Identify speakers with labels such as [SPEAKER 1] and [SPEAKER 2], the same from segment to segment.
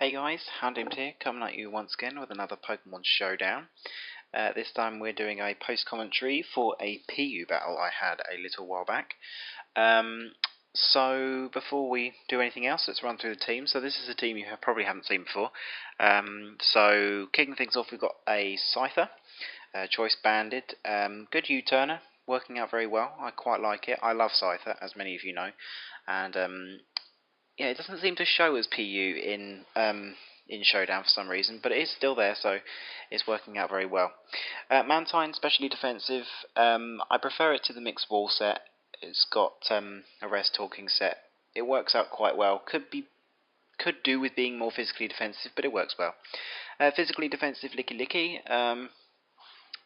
[SPEAKER 1] Hey guys, Houndimed here, coming at you once again with another Pokémon Showdown. This time we're doing a post-commentary for a PU battle I had a little while back. So before we do anything else, let's run through the team. So this is a team you probably haven't seen before. So kicking things off, we've got a Scyther, Choice Banded, good U-turner, working out very well. I quite like it. I love Scyther, as many of you know, and yeah, it doesn't seem to show as PU in Showdown for some reason, but it is still there, so it's working out very well. Mantine, specially defensive. I prefer it to the mixed wall set. It's got a res talking set. It works out quite well. Could do with being more physically defensive, but it works well. Physically defensive Licky Licky.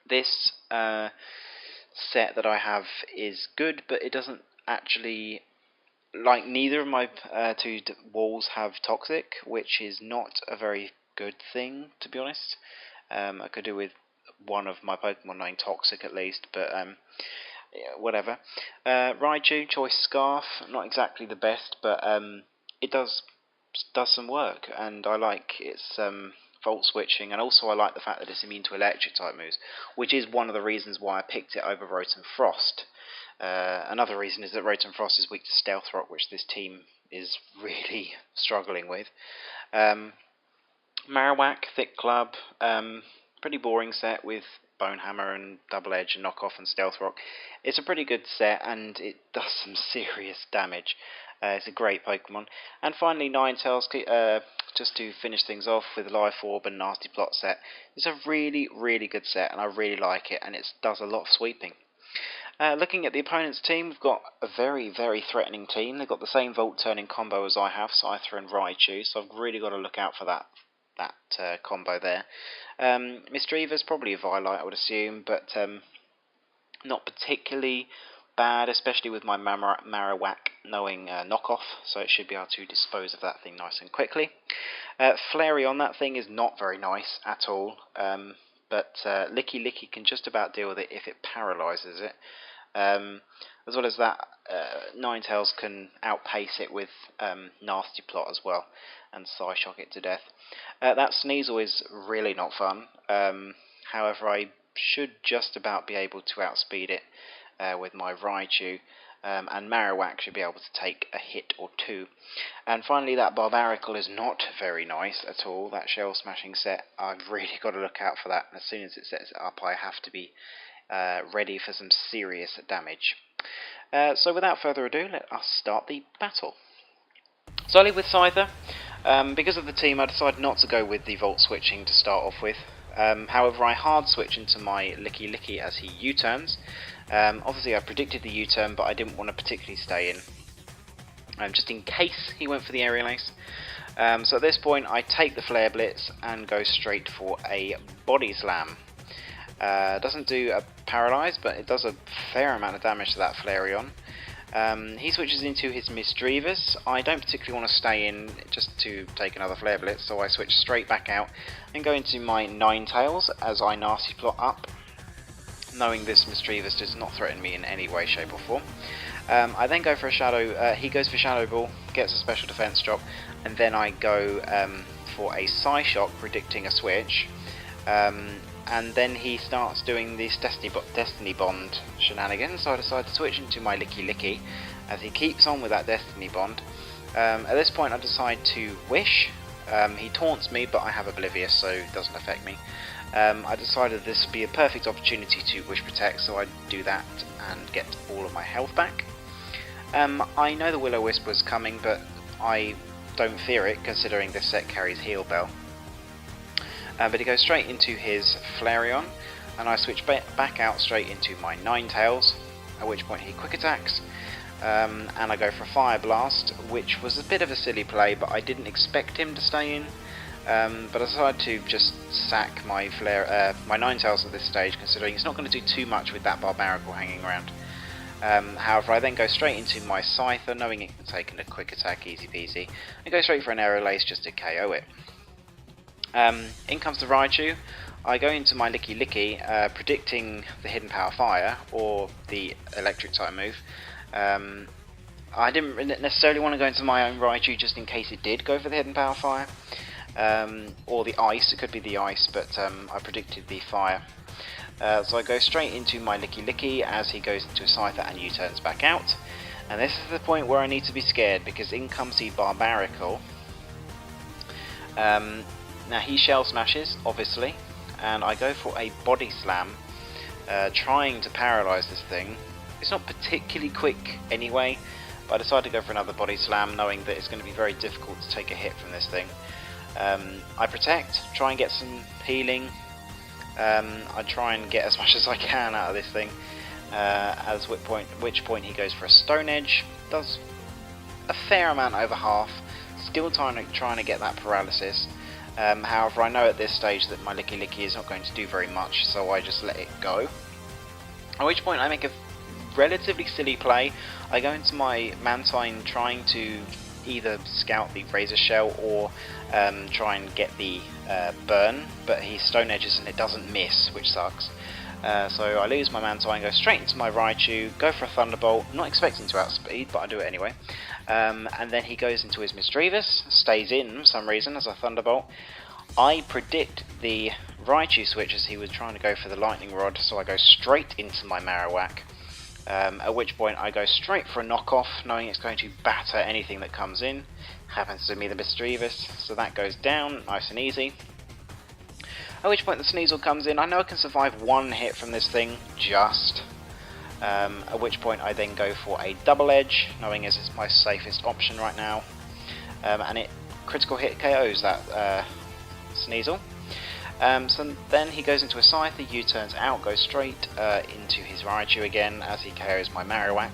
[SPEAKER 1] This set that I have is good, but it doesn't actually. Like, neither of my two walls have Toxic, which is not a very good thing, to be honest. I could do with one of my Pokemon knowing Toxic at least, but yeah, whatever. Raichu, Choice Scarf, not exactly the best, but it does some work, and I like its Volt switching, and also I like the fact that it's immune to electric type moves, which is one of the reasons why I picked it over Rotom Frost. Another reason is that Rotom Frost is weak to Stealth Rock, which this team is really struggling with. Marowak, Thick Club, pretty boring set with Bone Hammer and Double Edge and Knockoff and Stealth Rock. It's a pretty good set and it does some serious damage. It's a great Pokemon. And finally Ninetales, just to finish things off with Life Orb and Nasty Plot set. It's a really, really good set and I really like it, and it does a lot of sweeping. Looking at the opponent's team, we've got a very, very threatening team. They've got the same Volt turning combo as I have, Scyther and Raichu, so I've really got to look out for that combo there. Misdreaver's probably a Violite, I would assume, but not particularly bad, especially with my Marowak knowing Knockoff, so it should be able to dispose of that thing nice and quickly. Flareon, that thing is not very nice at all, but Licky Licky can just about deal with it if it paralyses it. As well as that, Ninetales can outpace it with Nasty Plot as well, and Psyshock it to death. That Sneasel is really not fun, however I should just about be able to outspeed it with my Raichu, and Marowak should be able to take a hit or two. And finally that Barbaracle is not very nice at all, that Shell Smashing set. I've really got to look out for that. As soon as it sets it up I have to be ready for some serious damage. So without further ado, let us start the battle. So I leave with Scyther. Because of the team I decided not to go with the Volt switching to start off with. However, I hard switch into my Licky Licky as he U-turns. Obviously I predicted the U-turn, but I didn't want to particularly stay in, just in case he went for the Aerial Ace. So at this point I take the Flare Blitz and go straight for a Body Slam. Doesn't do a Paralyze, but it does a fair amount of damage to that Flareon. He switches into his Misdreavus. I don't particularly want to stay in just to take another Flare Blitz, so I switch straight back out and go into my Ninetales as I Nasty Plot up, knowing this Misdreavus does not threaten me in any way, shape or form. I then go for a Shadow, he goes for Shadow Ball, gets a special defense drop, and then I go for a Psyshock, predicting a switch. And then he starts doing this Destiny Bond shenanigans, so I decide to switch into my Licky Licky as he keeps on with that Destiny Bond. At this point I decide to Wish. He taunts me, but I have Oblivious, so it doesn't affect me. I decided this would be a perfect opportunity to Wish Protect, so I do that and get all of my health back. I know the Will-O-Wisp was coming, but I don't fear it, considering this set carries Heal Bell. But he goes straight into his Flareon, and I switch back out straight into my Ninetales, at which point he Quick Attacks, and I go for a Fire Blast, which was a bit of a silly play, but I didn't expect him to stay in. But I decided to just sack my Ninetales at this stage, considering it's not going to do too much with that Barbaracle hanging around. However, I then go straight into my Scyther, knowing it can take a Quick Attack easy peasy, and go straight for an Aerial Ace just to KO it. In comes the Raichu. I go into my Licky Licky, predicting the Hidden Power Fire, or the Electric type move. I didn't necessarily want to go into my own Raichu just in case it did go for the Hidden Power Fire. or the ice. It could be the ice, but I predicted the fire. So I go straight into my Licky Licky as he goes into a Scyther and U-turns back out. And this is the point where I need to be scared, because in comes the Barbarical. Now he Shell Smashes, obviously, and I go for a Body Slam, trying to paralyse this thing. It's not particularly quick anyway, but I decided to go for another Body Slam, knowing that it's going to be very difficult to take a hit from this thing. I protect, try and get some healing. I try and get as much as I can out of this thing, which point he goes for a Stone Edge, does a fair amount over half, still trying to get that paralysis. However, I know at this stage that my Licky Licky is not going to do very much, so I just let it go. At which point I make a relatively silly play. I go into my Mantine trying to either scout the Razor Shell or try and get the burn, but he Stone Edges and it doesn't miss, which sucks. So I lose my Mantine, go straight into my Raichu, go for a Thunderbolt, not expecting to outspeed, but I do it anyway. And then he goes into his Misdreavus, stays in for some reason as a Thunderbolt. I predict the Raichu switch as he was trying to go for the Lightning Rod, so I go straight into my Marowak. At which point I go straight for a knockoff, knowing it's going to batter anything that comes in. Happens to be the Misdreavus, so that goes down, nice and easy. At which point the Sneasel comes in. I know I can survive one hit from this thing, just. At which point I then go for a Double Edge, knowing as it's my safest option right now. And it critical hit KOs that Sneasel. So then he goes into a Scyther, U-turns out, goes straight into his Raichu again as he KOs my Marowak.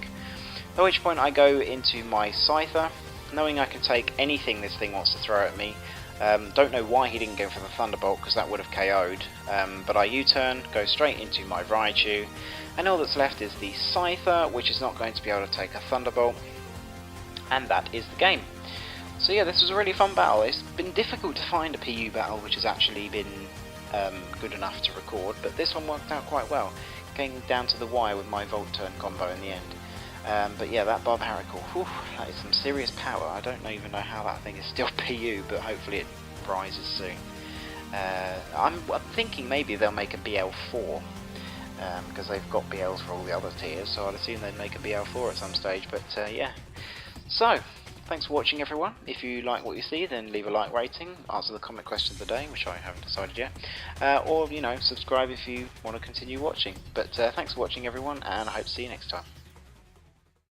[SPEAKER 1] At which point I go into my Scyther, knowing I can take anything this thing wants to throw at me. Don't know why he didn't go for the Thunderbolt, because that would have KO'd, but I U-turn, go straight into my Raichu, and all that's left is the Scyther, which is not going to be able to take a Thunderbolt, and that is the game. So yeah, this was a really fun battle. It's been difficult to find a PU battle which has actually been good enough to record, but this one worked out quite well, getting down to the wire with my Volt Turn combo in the end. But yeah, that Barbarical, whew, that is some serious power. I don't even know how that thing is still PU, but hopefully it rises soon. I'm thinking maybe they'll make a BL4, because they've got BLs for all the other tiers, so I'd assume they'd make a BL4 at some stage, but yeah. So, thanks for watching everyone. If you like what you see, then leave a like rating, answer the comment question of the day, which I haven't decided yet, or, you know, subscribe if you want to continue watching. But thanks for watching everyone, and I hope to see you next time.